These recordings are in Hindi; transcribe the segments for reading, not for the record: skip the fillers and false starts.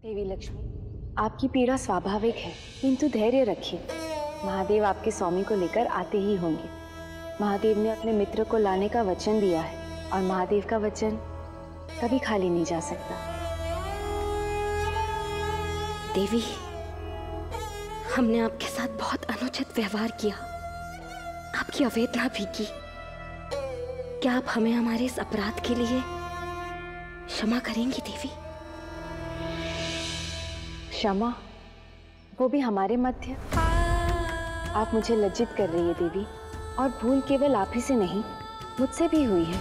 देवी लक्ष्मी, आपकी पीड़ा स्वाभाविक है, किंतु धैर्य रखिए। महादेव आपके स्वामी को लेकर आते ही होंगे। महादेव ने अपने मित्र को लाने का वचन दिया है और महादेव का वचन कभी खाली नहीं जा सकता। देवी, हमने आपके साथ बहुत अनुचित व्यवहार किया, आपकी अवहेलना भी की। क्या आप हमें हमारे इस अपराध के लिए क्षमा करेंगी देवी? क्षमा? वो भी हमारे मध्य? आप मुझे लज्जित कर रही है देवी, और भूल केवल आप ही से नहीं, मुझसे भी हुई है।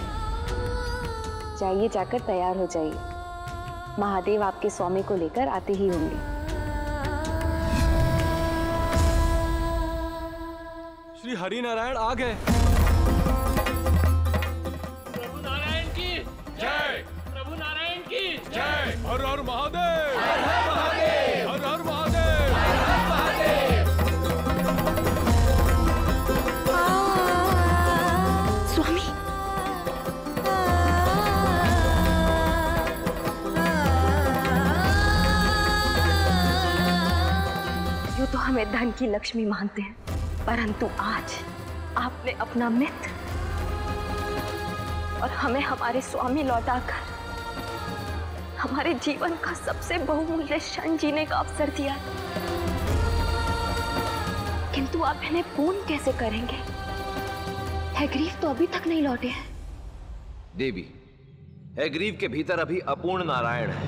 जाइए, जाकर तैयार हो जाइए, महादेव आपके स्वामी को लेकर आते ही होंगे। श्री हरि नारायण आ गए। प्रभु नारायण की जय, प्रभु नारायण की जय। हर हर महादेव, हर हर महादेव, हर हर महादेव, हर हर महादेव। स्वामी, यूं तो हमें धन की लक्ष्मी मानते हैं, परंतु आज आपने अपना मित्र और हमें हमारे स्वामी लौटाकर हमारे जीवन का सबसे बहुमूल्य क्षण जीने का अवसर दिया। किंतु आप इन्हें पूर्ण कैसे करेंगे? हैग्रीव तो अभी तक नहीं लौटे हैं। देवी, हैग्रीव के भीतर अभी अपूर्ण नारायण है,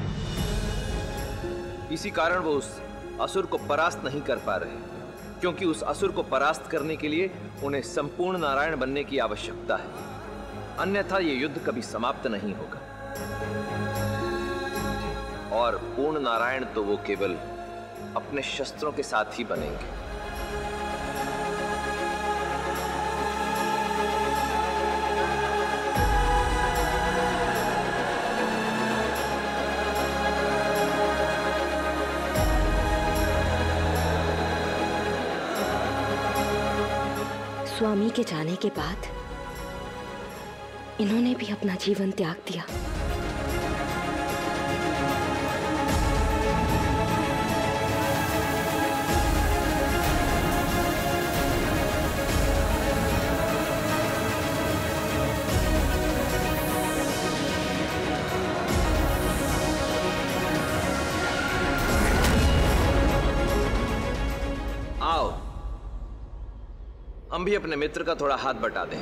इसी कारण वो उस असुर को परास्त नहीं कर पा रहे, क्योंकि उस असुर को परास्त करने के लिए उन्हें संपूर्ण नारायण बनने की आवश्यकता है, अन्यथा ये युद्ध कभी समाप्त नहीं होगा। और पूर्ण नारायण तो वो केवल अपने शस्त्रों के साथ ही बनेंगे। स्वामी के जाने के बाद इन्होंने भी अपना जीवन त्याग दिया। आओ, हम भी अपने मित्र का थोड़ा हाथ बटा दें।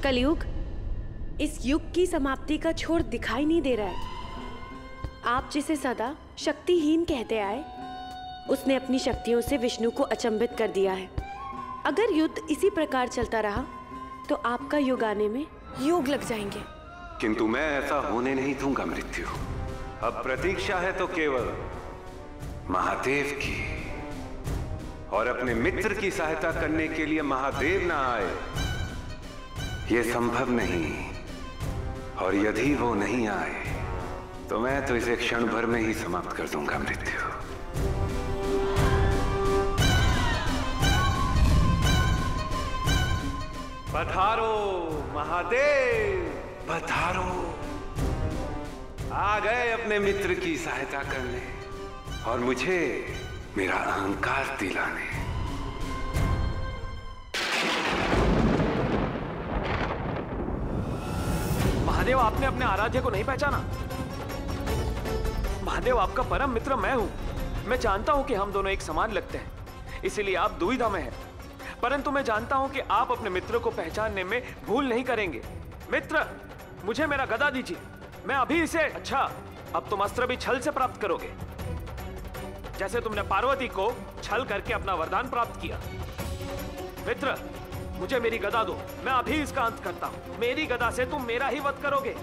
कलयुग इस युग की समाप्ति का छोर दिखाई नहीं दे रहा है। आप जिसे सदा शक्तिहीन कहते आए, उसने अपनी शक्तियों से विष्णु को अचंभित कर दिया है। अगर युद्ध इसी प्रकार चलता रहा तो आपका युग आने में युग लग जाएंगे। किंतु मैं ऐसा होने नहीं दूंगा मृत्यु। अब प्रतीक्षा है तो केवल महादेव की, और अपने मित्र की सहायता करने के लिए महादेव ना आए ये संभव नहीं। और यदि वो नहीं आए तो मैं तो इसे क्षण भर में ही समाप्त कर दूंगा मृत्यु। पधारो महादेव, पधारो। आ गए अपने मित्र की सहायता करने और मुझे मेरा अहंकार दिलाने। महादेव, आपने अपने आराध्य को नहीं पहचाना? महादेव, आपका परम मित्र मैं हूं। मैं जानता हूं कि हम दोनों एक समान लगते हैं, इसीलिए आप दुविधा में हैं। परंतु मैं जानता हूं कि आप अपने मित्र को पहचानने में भूल नहीं करेंगे। मित्र, मुझे मेरा गदा दीजिए, मैं अभी इसे। अच्छा, अब तुम अस्त्र भी छल से प्राप्त करोगे, जैसे तुमने पार्वती को छल करके अपना वरदान प्राप्त किया। मित्र, मुझे मेरी गदा दो, मैं अभी इसका अंत करता हूं। मेरी गदा से तुम मेरा ही वध करोगे।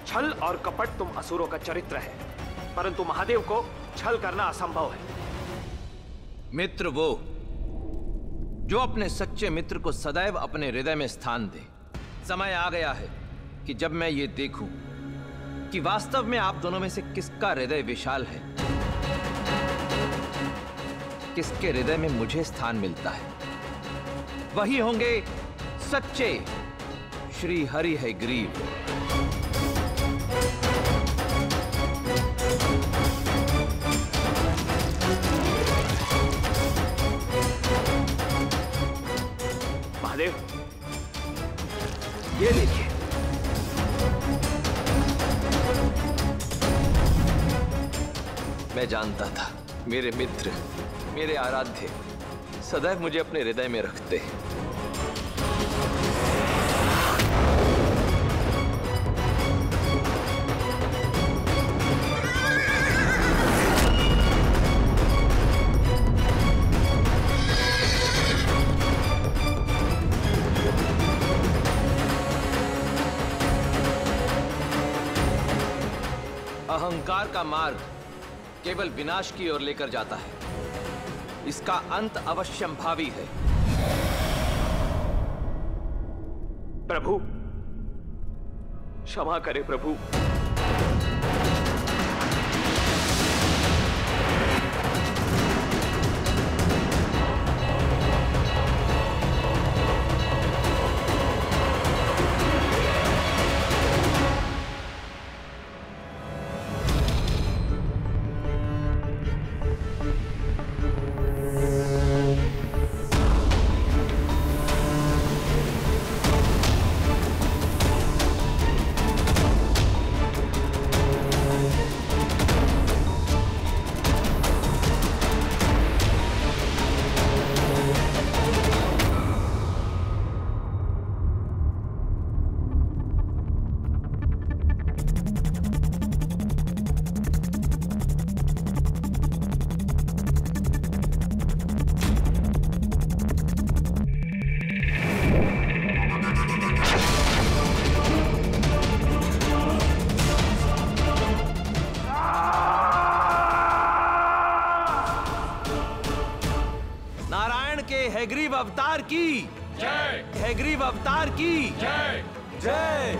छल और कपट तुम असुरों का चरित्र है, परंतु महादेव को छल करना असंभव है। मित्र वो जो अपने सच्चे मित्र को सदैव अपने हृदय में स्थान दे। समय आ गया है कि जब मैं ये देखूं कि वास्तव में आप दोनों में से किसका हृदय विशाल है, किसके हृदय में मुझे स्थान मिलता है। वही होंगे सच्चे श्री हरि है ग्रीव। महादेव, ये देखिए। मैं जानता था मेरे मित्र, मेरे आराध्य सदैव मुझे अपने हृदय में रखते हैं। अहंकार का मार्ग केवल विनाश की ओर लेकर जाता है, इसका अंत अवश्यंभावी है। प्रभु, क्षमा करें प्रभु। हैग्रीव अवतार की जय। हैग्रीव अवतार की जय। जय।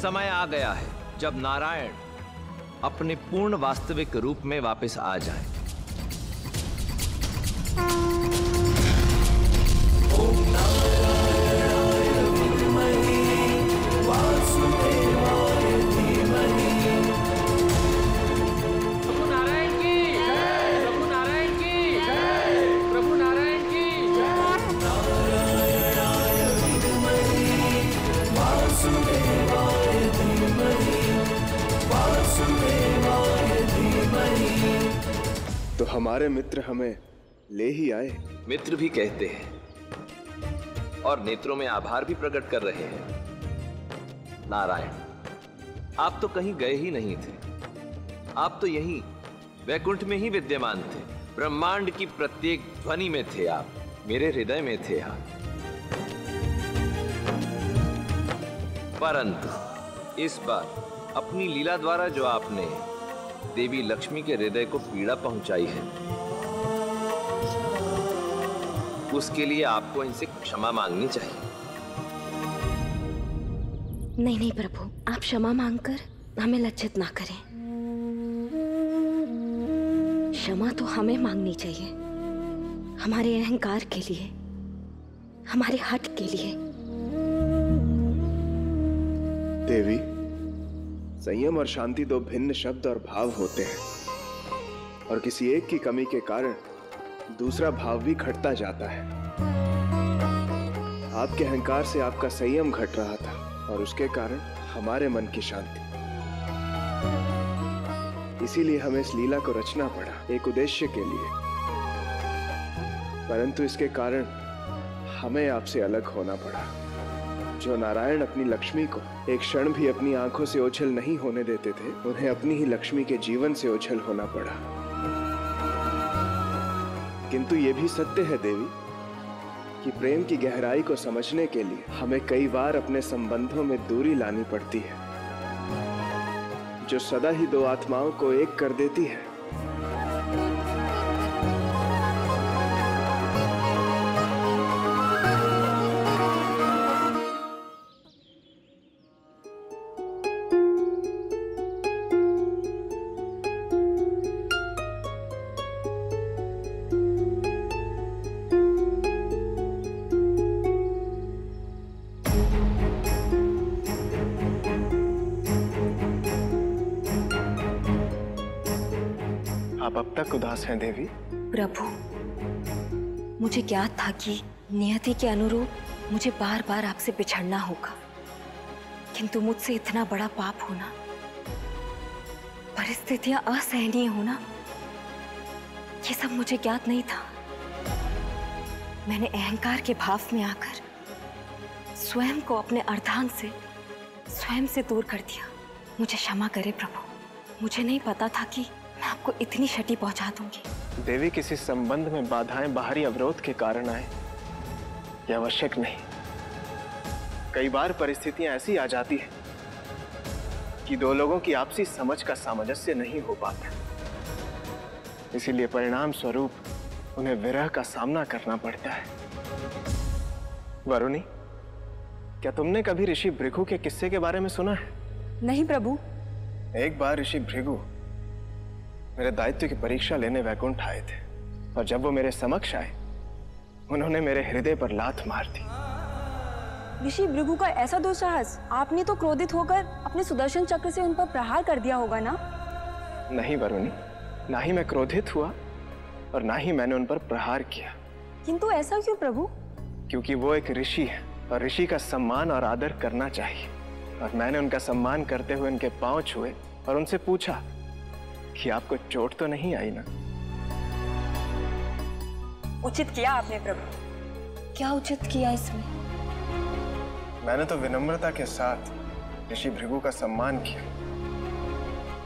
समय आ गया है जब नारायण अपने पूर्ण वास्तविक रूप में वापस आ जाए। तो हमारे मित्र हमें ले ही आए। मित्र भी कहते हैं और नेत्रों में आभार भी प्रकट कर रहे हैं। नारायण, आप तो कहीं गए ही नहीं थे, आप तो यहीं वैकुंठ में ही विद्यमान थे। ब्रह्मांड की प्रत्येक ध्वनि में थे आप, मेरे हृदय में थे आप। परंतु इस बार अपनी लीला द्वारा जो आपने देवी लक्ष्मी के हृदय को पीड़ा पहुंचाई है, उसके लिए आपको इनसे क्षमा मांगनी चाहिए। नहीं नहीं प्रभु, आप क्षमा मांगकर हमें लज्जित ना करें। क्षमा तो हमें मांगनी चाहिए, हमारे अहंकार के लिए, हमारे हठ के लिए। देवी, संयम और शांति दो भिन्न शब्द और भाव होते हैं, और किसी एक की कमी के कारण दूसरा भाव भी घटता जाता है। आपके अहंकार से आपका संयम घट रहा था और उसके कारण हमारे मन की शांति। इसीलिए हमें इस लीला को रचना पड़ा, एक उद्देश्य के लिए। परंतु इसके कारण हमें आपसे अलग होना पड़ा। जो नारायण अपनी लक्ष्मी को एक क्षण भी अपनी आंखों से ओझल नहीं होने देते थे, उन्हें अपनी ही लक्ष्मी के जीवन से ओझल होना पड़ा। किंतु ये भी सत्य है देवी कि प्रेम की गहराई को समझने के लिए हमें कई बार अपने संबंधों में दूरी लानी पड़ती है, जो सदा ही दो आत्माओं को एक कर देती है। आप अब तक उदास हैं देवी? प्रभु, मुझे ज्ञात था कि नियति के अनुरूप मुझे बार बार आपसे बिछड़ना होगा, किंतु मुझसे इतना बड़ा पाप होना, परिस्थितियां असहनीय होना, ये सब मुझे ज्ञात नहीं था। मैंने अहंकार के भाव में आकर स्वयं को अपने अर्धांग से स्वयं से दूर कर दिया। मुझे क्षमा करे प्रभु, मुझे नहीं पता था कि मैं आपको इतनी क्षति पहुंचा दूंगी। देवी, किसी संबंध में बाधाएं बाहरी अवरोध के कारण आए यह आवश्यक नहीं। कई बार परिस्थितियां ऐसी आ जाती है कि दो लोगों की आपसी समझ का सामंजस्य नहीं हो पाता, इसीलिए परिणाम स्वरूप उन्हें विरह का सामना करना पड़ता है। वरुणी, क्या तुमने कभी ऋषि भृगु के किस्से के बारे में सुना है? नहीं प्रभु। एक बार ऋषि भृगु मेरे दायित्व की परीक्षा लेने वैकुंठ आए थे, और जब वो मेरे समक्ष आए उन्होंने मेरे हृदय पर लात मार दी। ऋषि भृगु का ऐसा दुस्साहस! आपने तो क्रोधित होकर अपने सुदर्शन चक्र से उन पर प्रहार कर दिया होगा ना? नहीं वरुणी, ना ही मैं क्रोधित हुआ और ना ही मैंने उन पर प्रहार किया। किंतु ऐसा क्यों प्रभु? क्योंकि वो एक ऋषि है और ऋषि का सम्मान और आदर करना चाहिए, और मैंने उनका सम्मान करते हुए उनके पांव छुए और उनसे पूछा कि आपको चोट तो नहीं आई ना? उचित किया आपने प्रभु। क्या उचित किया इसमें? मैंने तो विनम्रता के साथ ऋषि भृगु का सम्मान किया,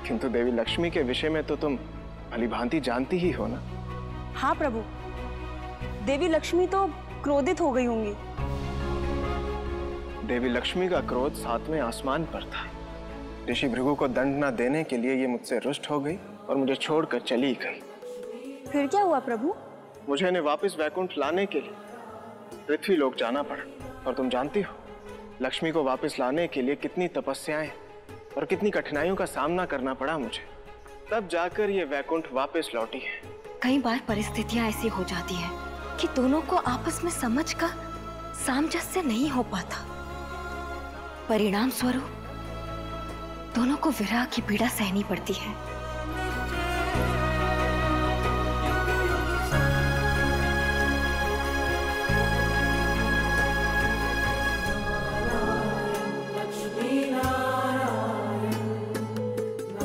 किंतु देवी लक्ष्मी के विषय में तो तुम भलीभांति जानती ही हो ना? हाँ प्रभु, देवी लक्ष्मी तो क्रोधित हो गई होंगी। देवी लक्ष्मी का क्रोध सातवें आसमान पर था। ऋषि भृगु को दंड न देने के लिए ये मुझसे रुष्ट हो गई और मुझे छोड़कर चली गई। फिर क्या हुआ प्रभु? मुझे इन्हें वापस वैकुंठ लाने के लिए पृथ्वी लोक जाना पड़ा, और तुम जानती हो लक्ष्मी को वापस लाने के लिए कितनी तपस्याएं और कितनी कठिनाइयों का सामना करना पड़ा मुझे, तब जाकर ये वैकुंठ वापस लौटी है। कई बार परिस्थितियां ऐसी हो जाती है कि दोनों को आपस में समझ का सामंजस्य नहीं हो पाता, परिणाम स्वरूप दोनों को विरह की पीड़ा सहनी पड़ती है।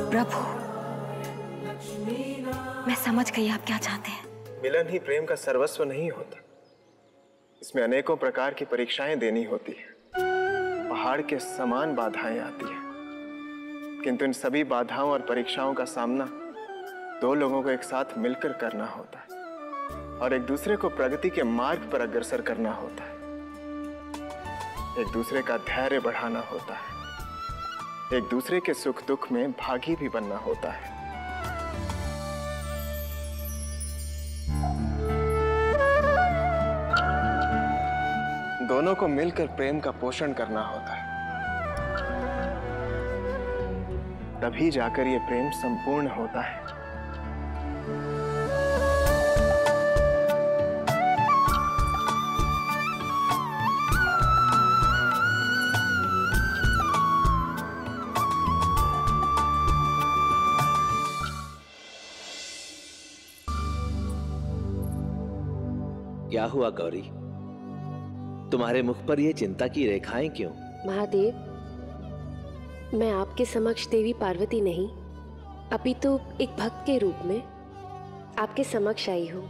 प्रभु, मैं समझ गई आप क्या चाहते हैं। मिलन ही प्रेम का सर्वस्व नहीं होता, इसमें अनेकों प्रकार की परीक्षाएं देनी होती है। पहाड़ के समान बाधाएं आती हैं, किंतु इन सभी बाधाओं और परीक्षाओं का सामना दो लोगों को एक साथ मिलकर करना होता है, और एक दूसरे को प्रगति के मार्ग पर अग्रसर करना होता है। एक दूसरे का धैर्य बढ़ाना होता है, एक दूसरे के सुख दुख में भागी भी बनना होता है। दोनों को मिलकर प्रेम का पोषण करना होता है, तभी जाकर ये प्रेम संपूर्ण होता है। क्या हुआ गौरी, तुम्हारे मुख पर यह चिंता की रेखाएं क्यों? महादेव, मैं आपके समक्ष देवी पार्वती नहीं, अपितु एक भक्त के रूप में आपके समक्ष आई हूं।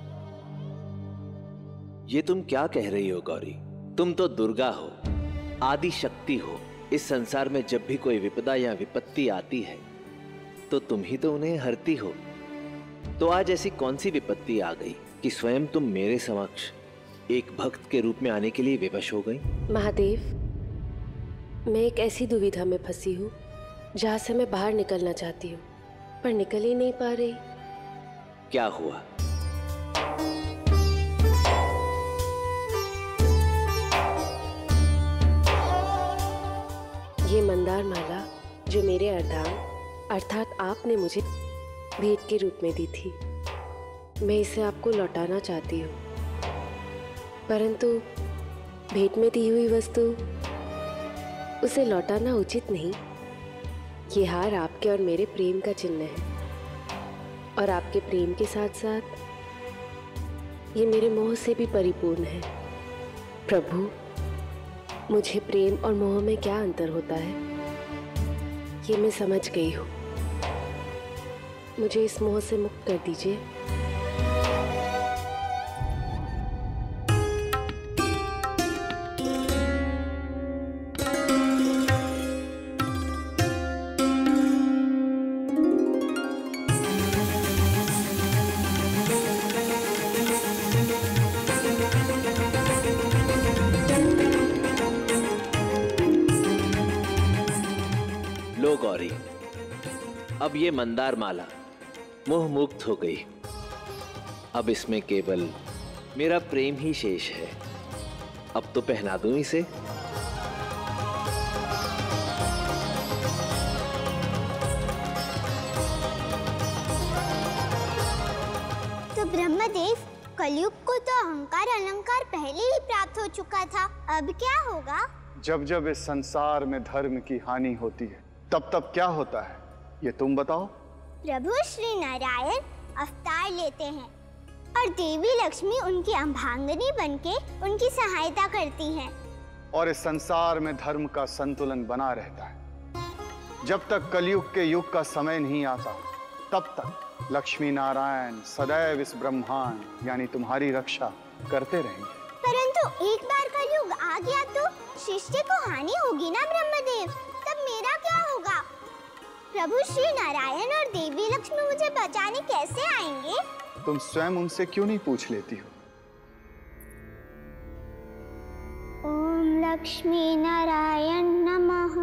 ये तुम क्या कह रही हो गौरी? तुम तो दुर्गा हो, आदि शक्ति हो। इस संसार में जब भी कोई विपदा या विपत्ति आती है तो तुम ही तो उन्हें हरती हो। तो आज ऐसी कौन सी विपत्ति आ गई कि स्वयं तुम मेरे समक्ष एक भक्त के रूप में आने के लिए विवश हो गई? महादेव, मैं एक ऐसी दुविधा में फंसी हूँ जहाँ से मैं बाहर निकलना चाहती हूँ, पर निकल ही नहीं पा रही। क्या हुआ? ये मंदार माला जो मेरे अर्धांग अर्थात आपने मुझे भेंट के रूप में दी थी, मैं इसे आपको लौटाना चाहती हूँ, परंतु भेंट में दी हुई वस्तु उसे लौटाना उचित नहीं। ये हार आपके और मेरे प्रेम का चिन्ह है। और आपके प्रेम के साथ साथ ये मेरे मोह से भी परिपूर्ण है। प्रभु, मुझे प्रेम और मोह में क्या अंतर होता है ये मैं समझ गई हूँ। मुझे इस मोह से मुक्त कर दीजिए। लो गौरी, अब ये मंदार माला मोह मुक्त हो गई। अब इसमें केवल मेरा प्रेम ही शेष है। अब तो पहना दूं इसे। तो ब्रह्मदेव, कलयुग को तो अहंकार अलंकार पहले ही प्राप्त हो चुका था, अब क्या होगा? जब जब इस संसार में धर्म की हानि होती है तब तब क्या होता है, ये तुम बताओ। प्रभु श्री नारायण अवतार लेते हैं और देवी लक्ष्मी उनकी अर्धांगिनी बनके उनकी सहायता करती हैं। और इस संसार में धर्म का संतुलन बना रहता है। जब तक कलयुग के युग का समय नहीं आता तब तक लक्ष्मी नारायण सदैव इस ब्रह्मांड यानी तुम्हारी रक्षा करते रहेंगे। परंतु एक बार कलयुग आ गया तो सृष्टि को हानि होगी ना ब्रह्मदेव, तब मेरा क्या होगा? प्रभु श्री नारायण और देवी लक्ष्मी मुझे बचाने कैसे आएंगे? तुम स्वयं उनसे क्यों नहीं पूछ लेती हो? ओम लक्ष्मी नारायण नमः।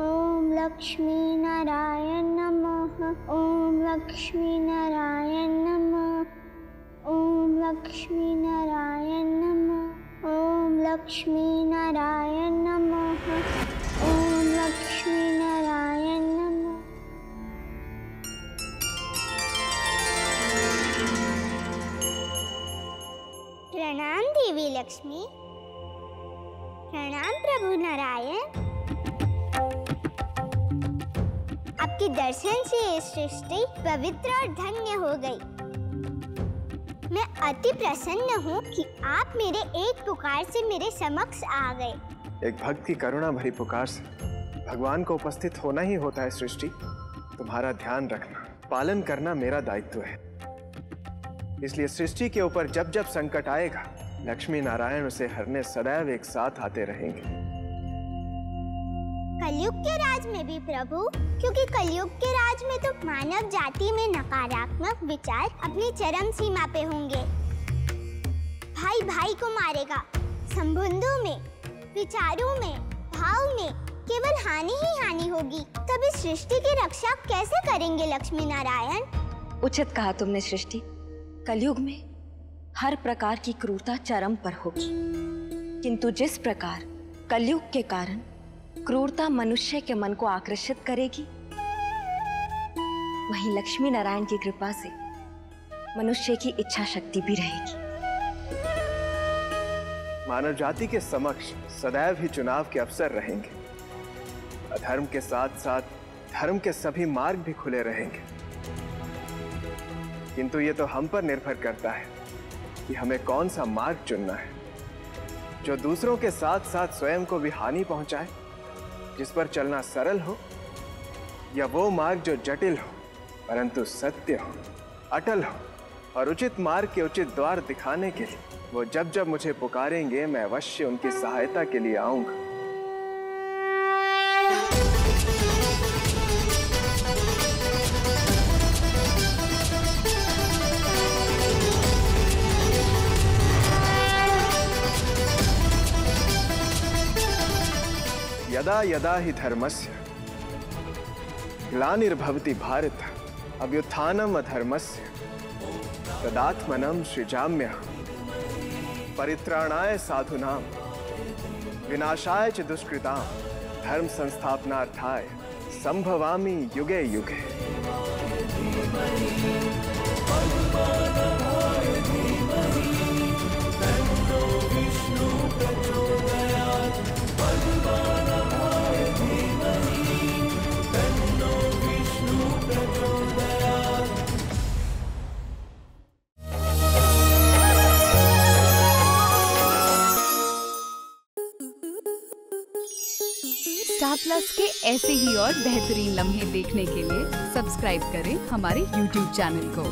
ओम लक्ष्मी नारायण नमः। ओम लक्ष्मी नारायण नमः। ओम लक्ष्मी नारायण नमः। ओम लक्ष्मी नारायण नमः। ओम लक्ष्मी नारायण नमः। प्रणाम देवी लक्ष्मी। प्रणाम प्रभु नारायण। आपके दर्शन से ये सृष्टि पवित्र और धन्य हो गई। मैं अति प्रसन्न हूँ कि आप मेरे एक पुकार से मेरे समक्ष आ गए। एक भक्त की करुणा भरी पुकार से भगवान को उपस्थित होना ही होता है। सृष्टि, तुम्हारा ध्यान रखना, पालन करना मेरा दायित्व है। इसलिए सृष्टि के ऊपर जब जब संकट आएगा, लक्ष्मी नारायण उसे हरने सदैव एक साथ आते रहेंगे। कलयुग के राज में भी प्रभु, क्योंकि कलयुग के राज में तो मानव जाति में नकारात्मक विचार अपनी चरम सीमा पे होंगे। भाई भाई को मारेगा। संबंधों में, विचारों में, भाव में केवल हानि ही हानि होगी। तब इस सृष्टि की रक्षा कैसे करेंगे लक्ष्मी नारायण? उचित कहा तुमने सृष्टि। कलयुग में हर प्रकार की क्रूरता चरम पर होगी, किंतु जिस प्रकार कलयुग के कारण क्रूरता मनुष्य के मन को आकर्षित करेगी, वहीं लक्ष्मी नारायण की कृपा से मनुष्य की इच्छा शक्ति भी रहेगी। मानव जाति के समक्ष सदैव ही चुनाव के अवसर रहेंगे। अधर्म के साथ साथ धर्म के सभी मार्ग भी खुले रहेंगे। किंतु ये तो हम पर निर्भर करता है कि हमें कौन सा मार्ग चुनना है, जो दूसरों के साथ साथ स्वयं को भी हानि पहुंचाए, जिस पर चलना सरल हो, या वो मार्ग जो जटिल हो परंतु सत्य हो, अटल हो और उचित मार्ग के उचित द्वार दिखाने के लिए वो जब जब मुझे पुकारेंगे, मैं अवश्य उनकी सहायता के लिए आऊंगा। यदा यदा हि धर्मस्य ग्लानिर्भवति भारत अभ्युत्थानम् अधर्मस्य तदात्मनं सृजाम्यहम् परित्राणाय साधूनां विनाशाय च दुष्कृतां धर्म संस्थापनार्थाय संभवामि युगे युगे। प्लस के ऐसे ही और बेहतरीन लम्हे देखने के लिए सब्सक्राइब करें हमारे YouTube चैनल को।